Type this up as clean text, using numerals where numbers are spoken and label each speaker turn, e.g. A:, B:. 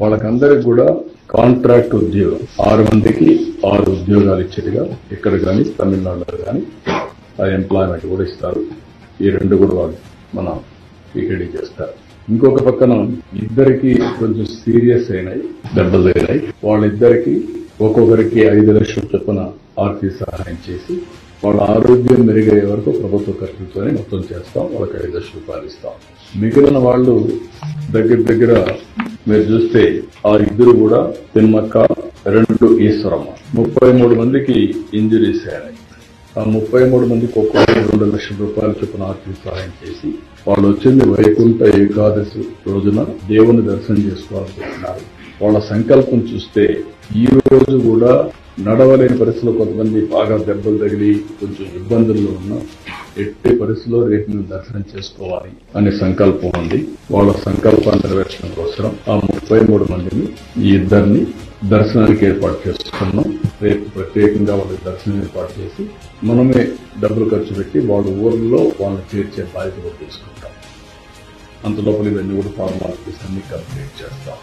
A: వాళ్ళకందరికి కూడా కాంట్రాక్ట్ ఉద్యోగం 6 మందికి 6 ఉద్యోగాలు ఇచ్చేట్టుగా ఇక్కడ కానీ తమిళనాడులో కానీ ఆ ఎంప్లాయ్మెంట్ కూడా ఇస్తారు. ఈ 2 కూడా వాళ్ళు మన పీకేడీ చేస్తారు. ఇంకొక పక్కన ఇద్దరికి కొంచెం సీరియస్ అయినాయి, దెబ్బలు అయినాయి. వాళ్ళిద్దరికి ఒక్కొక్కరికి 5 లక్షల చొప్పున ఆర్థిక సహాయం చేసి వాళ్ళ ఆరోగ్యం మెరుగయ్యే వరకు ప్రభుత్వ ఖర్చులతోనే మొత్తం చేస్తాం. వాళ్ళకి 5 లక్షల రూపాయలు ఇస్తాం. మిగిలిన వాళ్ళు దగ్గర మీరు చూస్తే ఆ ఇద్దరు కూడా తిమ్మక్క, 2 ఈశ్వరమ్మ 33 మందికి ఇంజురీస్ అయినాయి. ఆ 33 మందికి ఒక్కొక్కరు 2 లక్షల రూపాయల చొప్పున ఆర్థిక సహాయం చేసి వాళ్ళు వచ్చింది వైకుంఠ ఏకాదశి రోజున దేవుని దర్శనం చేసుకోవాలనుకుంటున్నారు. వాళ్ళ సంకల్పం చూస్తే ఈ రోజు కూడా నడవలేని పరిస్థితుల్లో కొంతమంది బాగా దెబ్బలు తగిలి కొంచెం ఇబ్బందుల్లో ఉన్నా ఎట్టి పరిస్థితుల్లో రేపు మేము దర్శనం చేసుకోవాలి అనే సంకల్పం ఉంది. వాళ్ళ సంకల్పాన్ని నెరవేర్చడం కోసం ఆ 33 మందిని ఈ ఇద్దరిని దర్శనానికి ఏర్పాటు చేస్తున్నాం. రేపు ప్రత్యేకంగా వాళ్ళకి దర్శనం ఏర్పాటు చేసి మనమే డబ్బులు ఖర్చు పెట్టి వాళ్ళ ఊర్లో వాళ్ళని చేర్చే బాధ్యత కూడా తీసుకుంటాం. అంతలోపల ఇవన్నీ కూడా ఫార్మాలిటీస్ అన్ని కంప్లీట్ చేస్తాం.